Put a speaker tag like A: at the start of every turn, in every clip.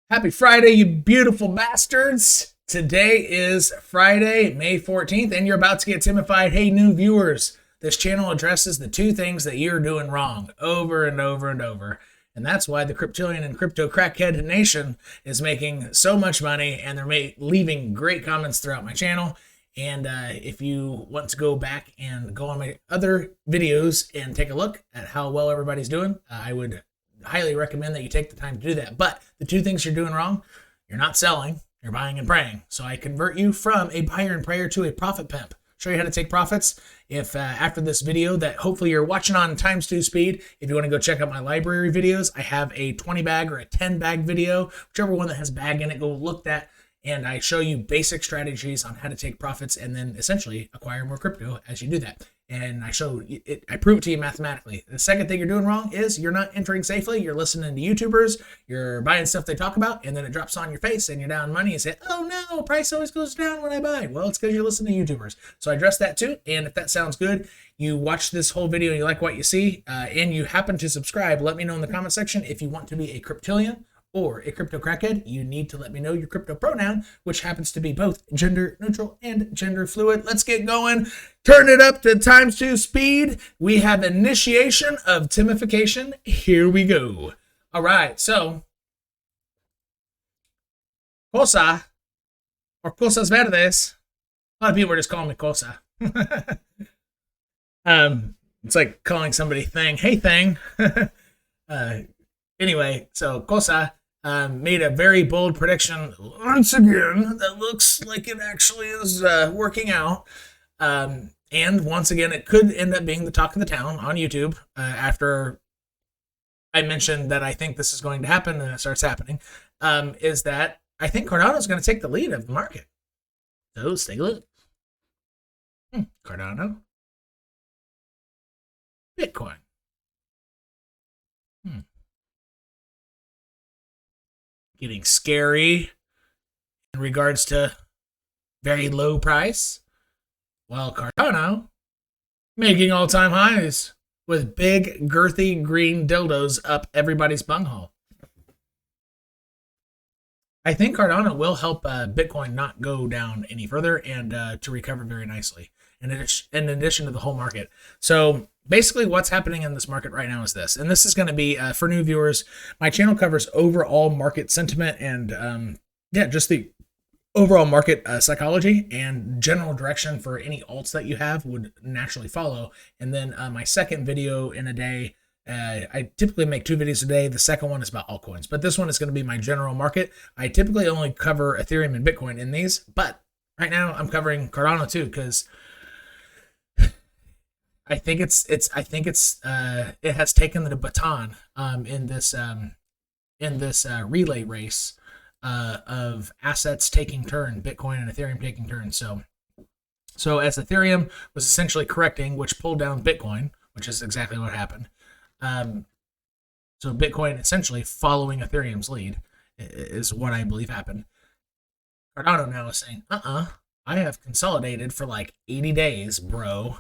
A: Happy Friday, you beautiful bastards. Today is Friday, May 14th, and you're about to get Timified. Hey, new viewers, this channel addresses the two things that you're doing wrong over and over and over. And that's why the Cryptillion and Crypto Crackhead Nation is making so much money, and they're leaving great comments throughout my channel. And if you want to go back and go on my other videos and take a look at how well everybody's doing, I would highly recommend that you take the time to do that. But the two things you're doing wrong: you're not selling, you're buying and praying. So I convert you from a buyer and prayer to a profit pimp. Show you how to take profits. If after this video that hopefully you're watching on ×2 speed, if you want to go check out my library videos, I have a 20 bag or a 10 bag video, whichever one that has bag in it, go look that. And I show you basic strategies on how to take profits and then essentially acquire more crypto as you do that. And I show it, I prove it to you mathematically. The second thing you're doing wrong is you're not entering safely. You're listening to YouTubers, you're buying stuff they talk about, and then it drops on your face and you're down money and say, oh no, price always goes down when I buy. Well, it's because you're listening to YouTubers. So I address that too. And if that sounds good, you watch this whole video and you like what you see, and you happen to subscribe, let me know in the comment section. If you want to be a Cryptillion or a crypto crackhead, you need to let me know your crypto pronoun, which happens to be both gender neutral and gender fluid. Let's get going. Turn it up to ×2 speed. We have initiation of timification. Here we go. All right, so cosa or cosas verdes. A lot of people are just calling me cosa. It's like calling somebody thing. Hey, thing. Anyway, so cosa made a very bold prediction once again that looks like it actually is working out. And once again, it could end up being the talk of the town on YouTube after I mentioned that I think this is going to happen and it starts happening, is that I think Cardano is going to take the lead of the market. So let's take a look. Cardano. Bitcoin. Getting scary in regards to very low price, while Cardano making all-time highs with big, girthy green dildos up everybody's bunghole. I think Cardano will help Bitcoin not go down any further and to recover very nicely, in addition to the whole market. So basically what's happening in this market right now is this, and this is going to be, for new viewers, my channel covers overall market sentiment and, just the overall market psychology and general direction for any alts that you have would naturally follow. And then my second video in a day, I typically make 2 videos a day. The second one is about altcoins, but this one is going to be my general market. I typically only cover Ethereum and Bitcoin in these, but right now I'm covering Cardano too, because I think it has taken the baton in this relay race of assets taking turn, Bitcoin and Ethereum taking turn. So as Ethereum was essentially correcting, which pulled down Bitcoin, which is exactly what happened. So Bitcoin essentially following Ethereum's lead is what I believe happened. Cardano now is saying, I have consolidated for like 80 days, bro.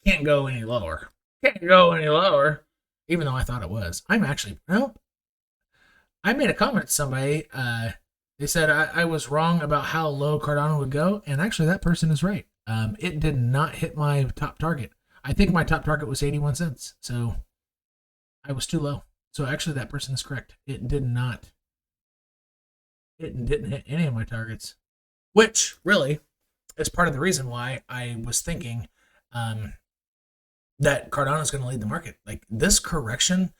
A: Can't go any lower. Can't go any lower. Even though I thought it was. I made a comment to somebody. They said I was wrong about how low Cardano would go, and actually that person is right. It did not hit my top target. I think my top target was 81 cents, so I was too low. So actually that person is correct. It didn't hit any of my targets, which really is part of the reason why I was thinking that Cardano is going to lead the market. Like this correction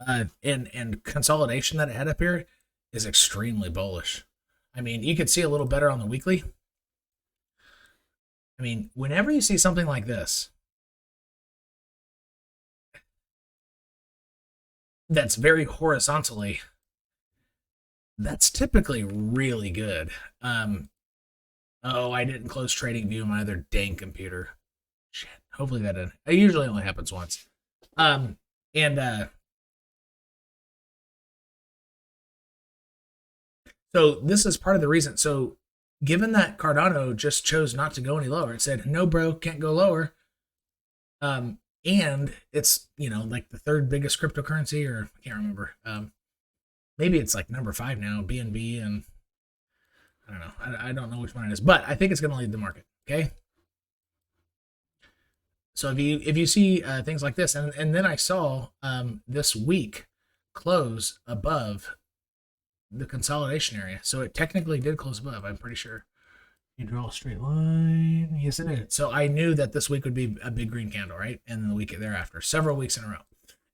A: and consolidation that it had up here is extremely bullish. I mean, you could see a little better on the weekly. I mean, whenever you see something like this, that's very horizontally, that's typically really good. Oh, I didn't close trading view on my other dang computer. Shit. Hopefully that didn't. It usually only happens once. So this is part of the reason. So given that Cardano just chose not to go any lower, it said, no, bro, can't go lower. And it's, like the third biggest cryptocurrency, or I can't remember. maybe it's like number 5 now, BNB, and I don't know. I don't know which one it is, but I think it's going to lead the market. Okay. So if you see things like this, and then I saw this week close above the consolidation area, so it technically did close above. I'm pretty sure. You draw a straight line. Yes, it did. So I knew that this week would be a big green candle, right? And then the week thereafter, several weeks in a row,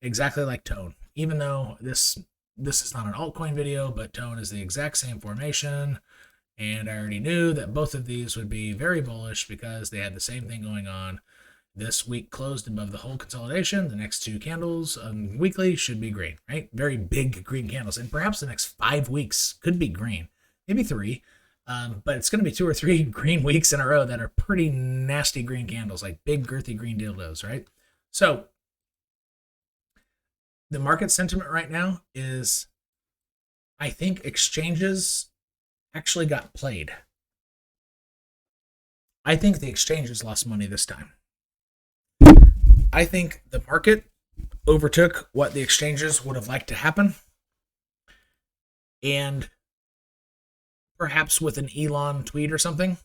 A: exactly like Tone. Even though this is not an altcoin video, but Tone is the exact same formation. And I already knew that both of these would be very bullish because they had the same thing going on. This week closed above the whole consolidation. The next 2 candles weekly should be green, right? Very big green candles. And perhaps the next 5 weeks could be green, maybe 3. But it's going to be 2 or 3 green weeks in a row that are pretty nasty green candles, like big girthy green dildos, right? So the market sentiment right now is, I think exchanges actually got played. I think the exchanges lost money this time. I think the market overtook what the exchanges would have liked to happen. And perhaps with an Elon tweet or something,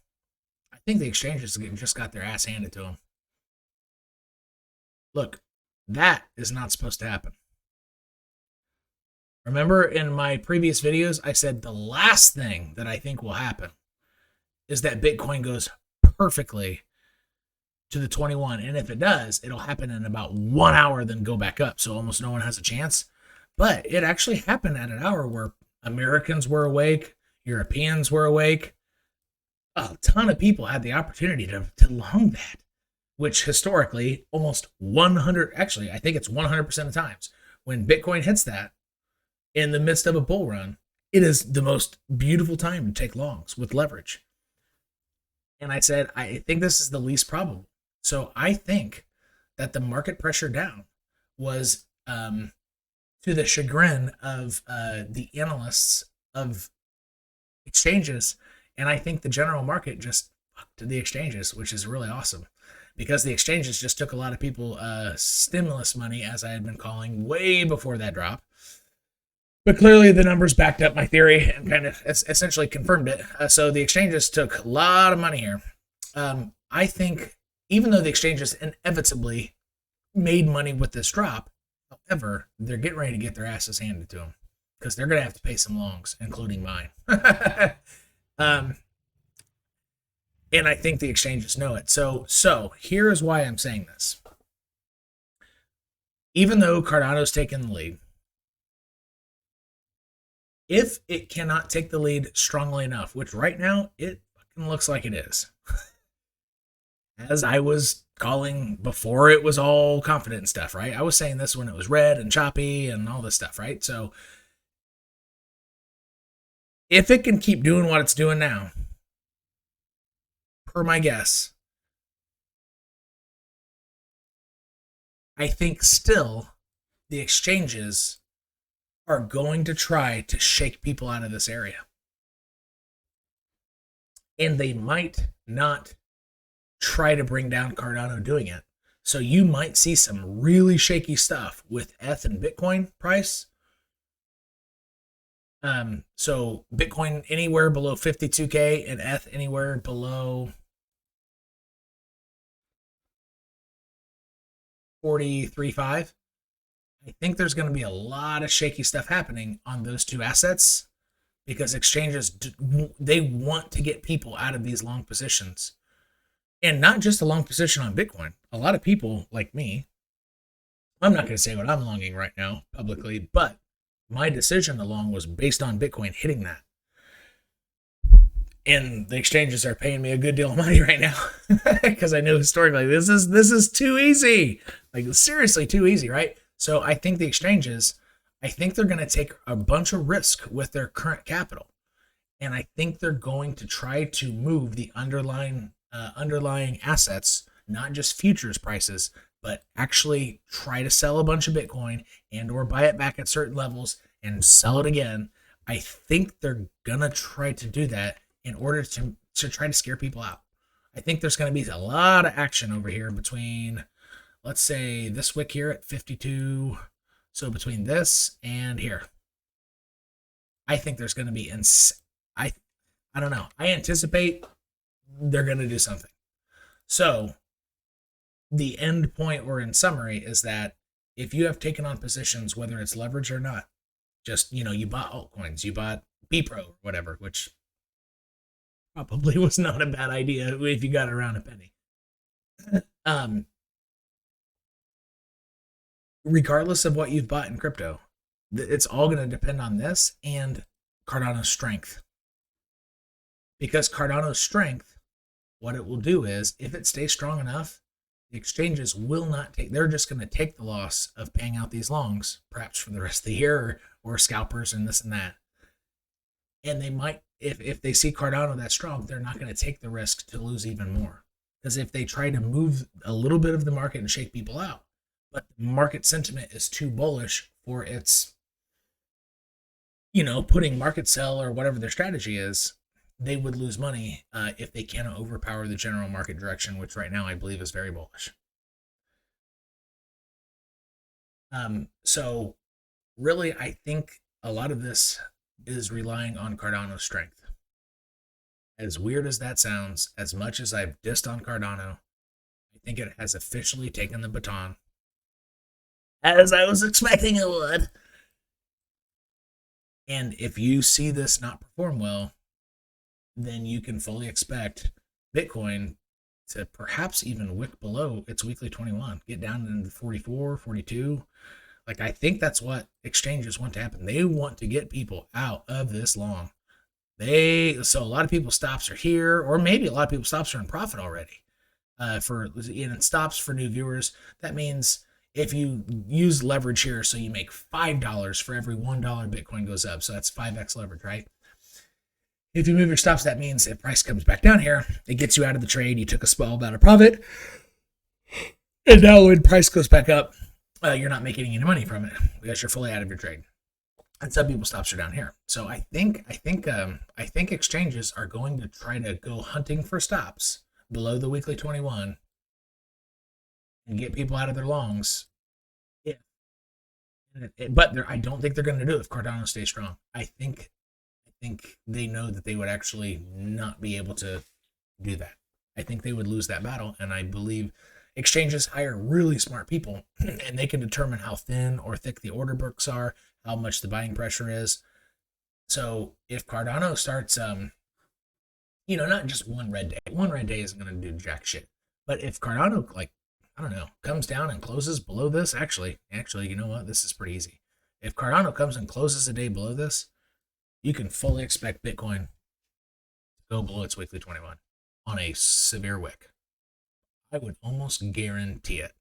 A: I think the exchanges just got their ass handed to them. Look, that is not supposed to happen. Remember in my previous videos, I said the last thing that I think will happen is that Bitcoin goes perfectly to the 21. And if it does, it'll happen in about 1 hour, then go back up. So almost no one has a chance. But it actually happened at an hour where Americans were awake, Europeans were awake. A ton of people had the opportunity to long that, which historically almost 100, actually, I think it's 100% of times when Bitcoin hits that in the midst of a bull run, it is the most beautiful time to take longs with leverage. And I said, I think this is the least probable. So I think that the market pressure down was to the chagrin of the analysts of exchanges. And I think the general market just fucked the exchanges, which is really awesome because the exchanges just took a lot of people stimulus money, as I had been calling, way before that drop. But clearly the numbers backed up my theory and kind of essentially confirmed it. So the exchanges took a lot of money here. I think even though the exchanges inevitably made money with this drop, however, they're getting ready to get their asses handed to them because they're going to have to pay some longs, including mine. And I think the exchanges know it. So here is why I'm saying this. Even though Cardano's taken the lead, if it cannot take the lead strongly enough, which right now it fucking looks like it is, as I was calling before it was all confident and stuff, right? I was saying this when it was red and choppy and all this stuff, right? So if it can keep doing what it's doing now, per my guess, I think still the exchanges are going to try to shake people out of this area. And they might not try to bring down Cardano doing it. So you might see some really shaky stuff with ETH and Bitcoin price. So Bitcoin anywhere below 52K and ETH anywhere below 43.5. I think there's going to be a lot of shaky stuff happening on those two assets because exchanges, they want to get people out of these long positions. And not just a long position on Bitcoin. A lot of people like me, I'm not going to say what I'm longing right now publicly, but my decision to long was based on Bitcoin hitting that. And the exchanges are paying me a good deal of money right now because I knew historically this is too easy. Like seriously too easy, right? So I think the exchanges, I think they're going to take a bunch of risk with their current capital. And I think they're going to try to move the underlying assets, not just futures prices, but actually try to sell a bunch of Bitcoin and or buy it back at certain levels and sell it again. I think they're going to try to do that in order to try to scare people out. I think there's going to be a lot of action over here between, let's say, this wick here at 52. So between this and here. I think there's going to be I don't know. I anticipate they're going to do something. So the end point, or in summary, is that if you have taken on positions, whether it's leverage or not, just, you bought altcoins, you bought BPRO or whatever, which probably was not a bad idea if you got it around a penny. Regardless of what you've bought in crypto, it's all going to depend on this and Cardano's strength. Because Cardano's strength, what it will do is, if it stays strong enough, the exchanges will not take, they're just going to take the loss of paying out these longs, perhaps for the rest of the year, or scalpers and this and that. And they might, if they see Cardano that strong, they're not going to take the risk to lose even more. Because if they try to move a little bit of the market and shake people out, but market sentiment is too bullish for its, putting market sell or whatever their strategy is, they would lose money if they cannot overpower the general market direction, which right now I believe is very bullish. So really, I think a lot of this is relying on Cardano's strength. As weird as that sounds, as much as I've dissed on Cardano, I think it has officially taken the baton, as I was expecting it would. And if you see this not perform well, then you can fully expect Bitcoin to perhaps even wick below its weekly 21, get down into 44, 42. Like, I think that's what exchanges want to happen. They want to get people out of this long. So a lot of people stops are here, or maybe a lot of people stops are in profit already. And stops for new viewers, that means if you use leverage here, so you make $5 for every $1 Bitcoin goes up. So that's 5x leverage, right? If you move your stops, that means if price comes back down here, it gets you out of the trade. You took a small amount of profit. And now when price goes back up, you're not making any money from it because you're fully out of your trade. And some people stops are down here. So I think exchanges are going to try to go hunting for stops below the weekly 21 and get people out of their longs. But I don't think they're going to do it if Cardano stays strong. I think they know that they would actually not be able to do that. I think they would lose that battle, and I believe exchanges hire really smart people, and they can determine how thin or thick the order books are, how much the buying pressure is. So if Cardano starts, not just one red day isn't going to do jack shit. But if Cardano, comes down and closes below this, actually, you know what? This is pretty easy. If Cardano comes and closes a day below this, you can fully expect Bitcoin to go below its weekly 21 on a severe wick. I would almost guarantee it.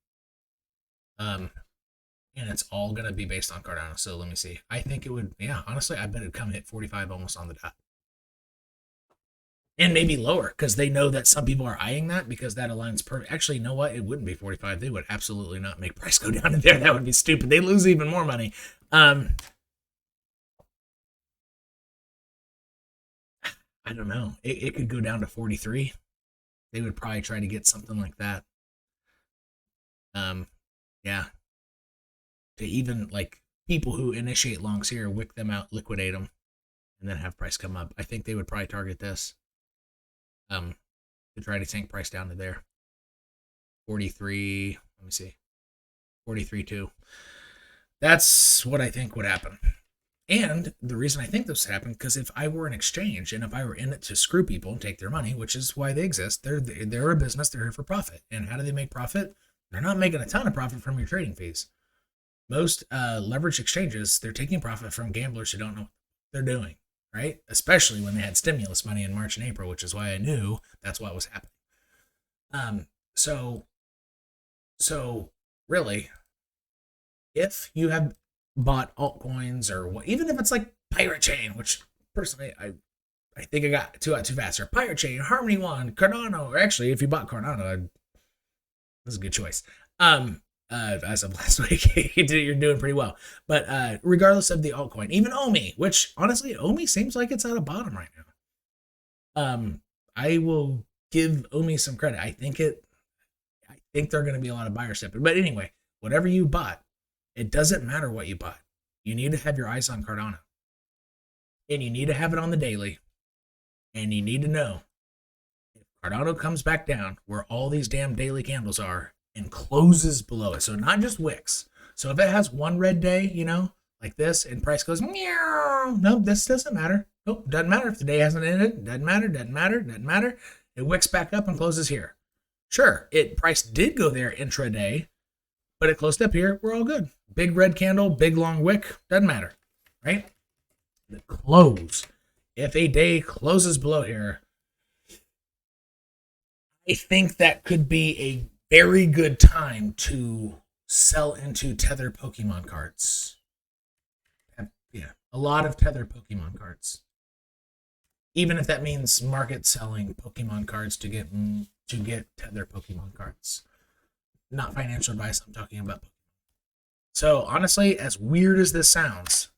A: And it's all going to be based on Cardano. So let me see. I think it would, honestly, I bet it'd come hit 45 almost on the dot. And maybe lower, because they know that some people are eyeing that, because that aligns perfect. Actually, you know what? It wouldn't be 45. They would absolutely not make price go down in there. That would be stupid. They lose even more money. I don't know. It could go down to 43. They would probably try to get something like that. To even, people who initiate longs here, wick them out, liquidate them, and then have price come up. I think they would probably target this to try to tank price down to there. 43, let me see. 43.2. That's what I think would happen. And the reason I think this would happen, because if I were an exchange and if I were in it to screw people and take their money, which is why they exist, they're a business, they're here for profit. And how do they make profit? They're not making a ton of profit from your trading fees. Most leverage exchanges, they're taking profit from gamblers who don't know what they're doing, right? Especially when they had stimulus money in March and April, which is why I knew that's what was happening. So really, if you have bought altcoins, or what, even if it's like Pirate Chain, which personally I think I got two out too fast, or Pirate Chain, Harmony One, Cardano, or actually if you bought Cardano, that's a good choice. As of last week, you're doing pretty well. But regardless of the altcoin, even OMI, which honestly, OMI seems like it's at a bottom right now. I will give OMI some credit. I think there are going to be a lot of buyers stepping. But anyway, whatever you bought, it doesn't matter what you bought. You need to have your eyes on Cardano. And you need to have it on the daily. And you need to know if Cardano comes back down where all these damn daily candles are and closes below it. So not just wicks. So if it has one red day, you know, like this, and price goes, meow, no, this doesn't matter. Nope, doesn't matter. If the day hasn't ended, doesn't matter, doesn't matter, doesn't matter. It wicks back up and closes here. Sure, price did go there intraday, but it closed up here. We're all good. Big red candle, big long wick, doesn't matter, right? The close. If a day closes below here, I think that could be a very good time to sell into Tether Pokemon cards. Yeah, a lot of Tether Pokemon cards. Even if that means market selling Pokemon cards to get Tether Pokemon cards. Not financial advice, I'm talking about Pokemon. So honestly, as weird as this sounds,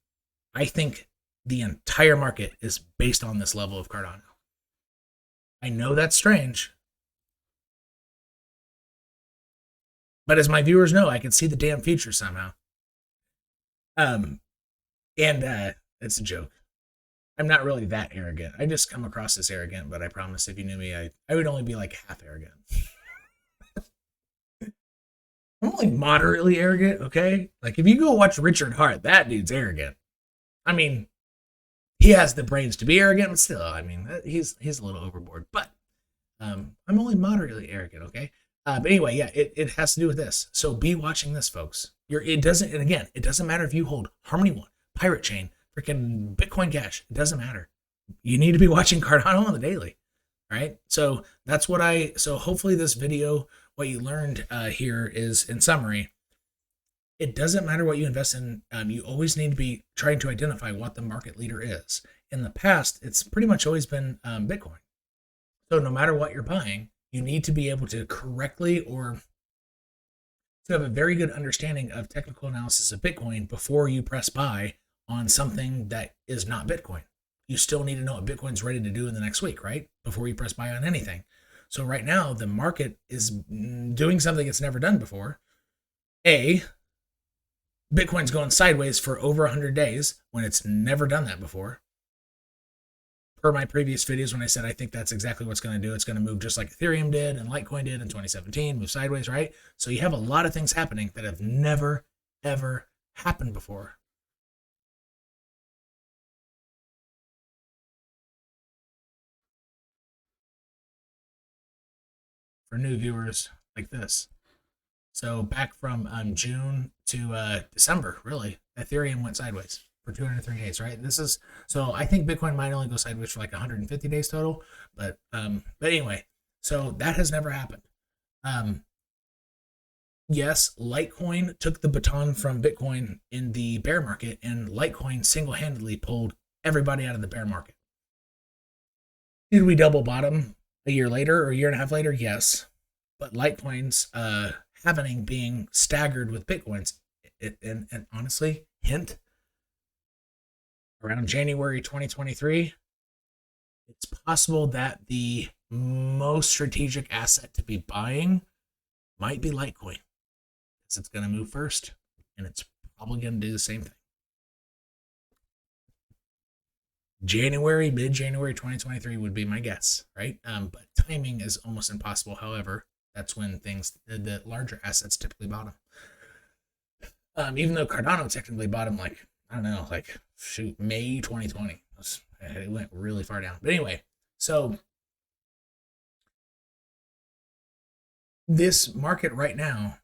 A: I think the entire market is based on this level of Cardano. I know that's strange. But as my viewers know, I can see the damn future somehow. It's a joke. I'm not really that arrogant. I just come across as arrogant, but I promise if you knew me, I would only be like half arrogant. I'm only moderately arrogant, okay? Like if you go watch Richard Hart, that dude's arrogant. I mean, he has the brains to be arrogant, but still, I mean, he's a little overboard. But I'm only moderately arrogant, okay? But anyway, yeah, it has to do with this. So be watching this, folks. It doesn't matter if you hold Harmony One, Pirate Chain, freaking Bitcoin Cash. It doesn't matter. You need to be watching Cardano on the daily, right? So that's so hopefully this video, what you learned here is, in summary, it doesn't matter what you invest in. You always need to be trying to identify what the market leader is. In the past, it's pretty much always been Bitcoin. So no matter what you're buying, you need to be able to correctly or to have a very good understanding of technical analysis of Bitcoin before you press buy on something that is not Bitcoin. You still need to know what Bitcoin's ready to do in the next week, right? Before you press buy on anything. So right now, the market is doing something it's never done before. Bitcoin's going sideways for over 100 days when it's never done that before. Per my previous videos when I said I think that's exactly what's going to do. It's going to move just like Ethereum did and Litecoin did in 2017, move sideways, right? So you have a lot of things happening that have never, ever happened before. For new viewers like this. So back from June to December, really, Ethereum went sideways for 203 days, right? So I think Bitcoin might only go sideways for like 150 days total, but anyway, so that has never happened. Yes, Litecoin took the baton from Bitcoin in the bear market, and Litecoin single-handedly pulled everybody out of the bear market. Did we double bottom a year later or a year and a half later? Yes, but Litecoin's happening being staggered with Bitcoin's, and honestly, hint, around January 2023, it's possible that the most strategic asset to be buying might be Litecoin, because it's going to move first, and it's probably going to do the same thing. Mid-January 2023 would be my guess, right? But timing is almost impossible. However, that's when the larger assets typically bottom. Even though Cardano technically bottomed May 2020. It went really far down. But anyway, so this market right now,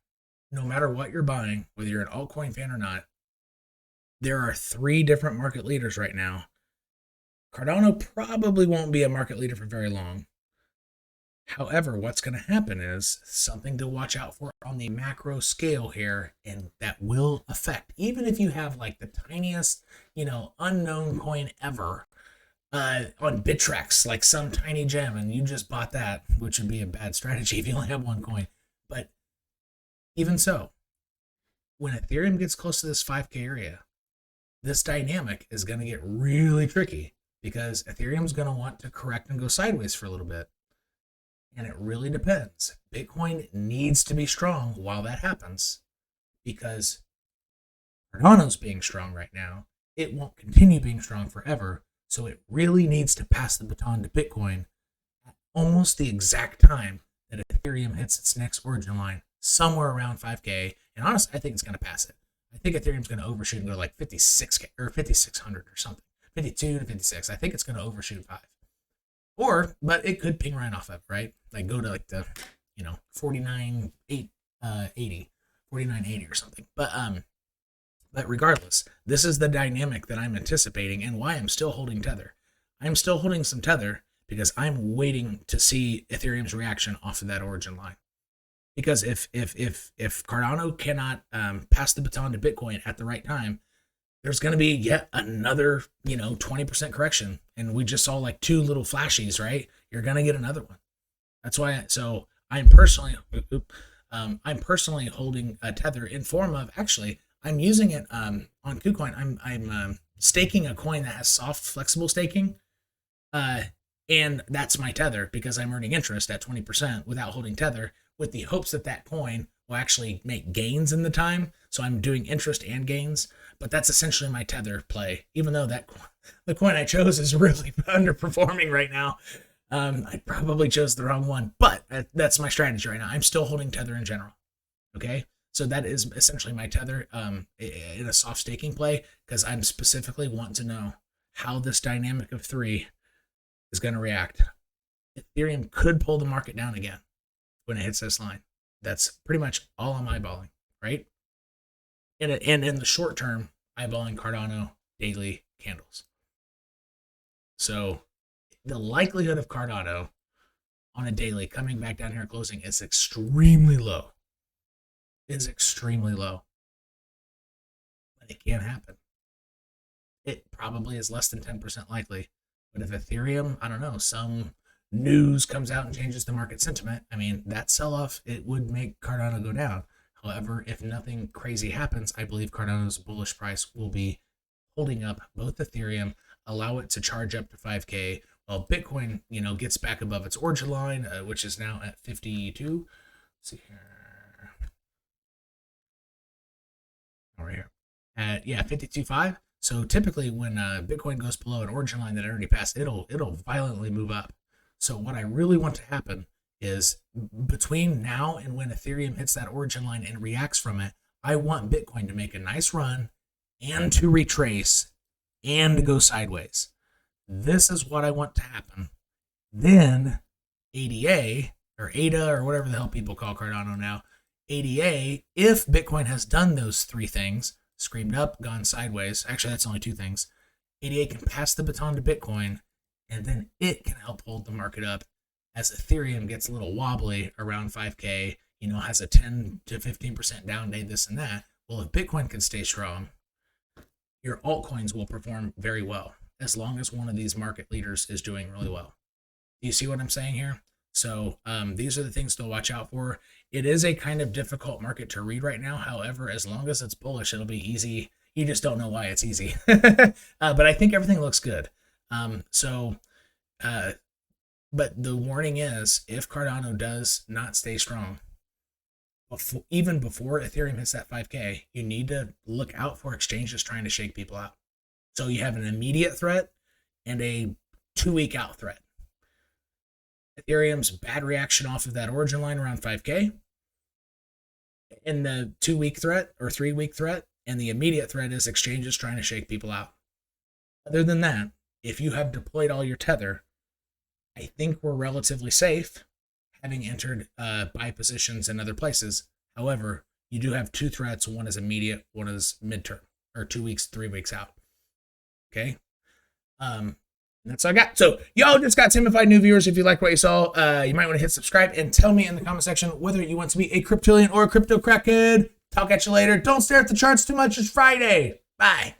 A: no matter what you're buying, whether you're an altcoin fan or not, there are 3 different market leaders right now. Cardano probably won't be a market leader for very long. However, what's going to happen is something to watch out for on the macro scale here, and that will affect, even if you have like the tiniest, unknown coin ever on Bittrex, like some tiny gem, and you just bought that, which would be a bad strategy if you only have one coin. But even so, when Ethereum gets close to this 5K area, this dynamic is going to get really tricky, because Ethereum's going to want to correct and go sideways for a little bit. And it really depends. Bitcoin needs to be strong while that happens, because Cardano's being strong right now. It won't continue being strong forever. So it really needs to pass the baton to Bitcoin at almost the exact time that Ethereum hits its next origin line, somewhere around 5K. And honestly, I think it's going to pass it. I think Ethereum's going to overshoot and go like 56K or 5,600 or something, 52 to 56. I think it's going to overshoot 5. But it could ping right off of it, right? Like go to like the, 49.80, 49.80 or something. But regardless, this is the dynamic that I'm anticipating and why I'm still holding Tether. I'm still holding some Tether because I'm waiting to see Ethereum's reaction off of that origin line. Because if Cardano cannot pass the baton to Bitcoin at the right time, there's going to be yet another 20% correction, and we just saw like 2 little flashies, right? You're going to get another one. That's why. So I'm personally holding a Tether in form of, actually, I'm using it on KuCoin. I'm staking a coin that has soft flexible staking, and that's my Tether because I'm earning interest at 20% without holding Tether, with the hopes that that coin will actually make gains in the time. So I'm doing interest and gains, but that's essentially my Tether play. Even though the coin I chose is really underperforming right now, I probably chose the wrong one. But that's my strategy right now. I'm still holding Tether in general. Okay, so that is essentially my Tether in a soft staking play because I'm specifically wanting to know how this dynamic of 3 is going to react. Ethereum could pull the market down again when it hits this line. That's pretty much all I'm eyeballing, right? And in the short term, eyeballing Cardano daily candles. So the likelihood of Cardano on a daily coming back down here closing is extremely low. It's extremely low. But it can happen. It probably is less than 10% likely. But if Ethereum, I don't know, some news comes out and changes the market sentiment, I mean, that sell-off, it would make Cardano go down. However, if nothing crazy happens, I believe Cardano's bullish price will be holding up both Ethereum, allow it to charge up to 5K, while Bitcoin, gets back above its origin line, which is now at 52. Let's see here. Over here. At 52.5. So typically when Bitcoin goes below an origin line that I already passed, it'll violently move up. So what I really want to happen is between now and when Ethereum hits that origin line and reacts from it, I want Bitcoin to make a nice run and to retrace and to go sideways. This is what I want to happen. Then ADA or ADA or whatever the hell people call Cardano now, ADA, if Bitcoin has done those 3 things, screamed up, gone sideways, actually that's only 2 things, ADA can pass the baton to Bitcoin, and then it can help hold the market up as Ethereum gets a little wobbly around 5K, has a 10 to 15% down day, this and that. Well, if Bitcoin can stay strong, your altcoins will perform very well as long as one of these market leaders is doing really well. Do you see what I'm saying here? So these are the things to watch out for. It is a kind of difficult market to read right now. However, as long as it's bullish, it'll be easy. You just don't know why it's easy. But I think everything looks good. But the warning is, if Cardano does not stay strong, even before Ethereum hits that 5K, you need to look out for exchanges trying to shake people out. So you have an immediate threat and a 2-week out threat. Ethereum's bad reaction off of that origin line around 5K, and the 2-week threat or 3-week threat, and the immediate threat is exchanges trying to shake people out. Other than that, if you have deployed all your Tether, I think we're relatively safe, having entered buy positions in other places. However, you do have 2 threats. One is immediate, one is midterm, or 2 weeks, 3 weeks out. Okay? That's all I got. So, y'all just got Timified new viewers. If you like what you saw, you might want to hit subscribe and tell me in the comment section whether you want to be a cryptillion or a crypto crackhead. Talk at you later. Don't stare at the charts too much. It's Friday. Bye.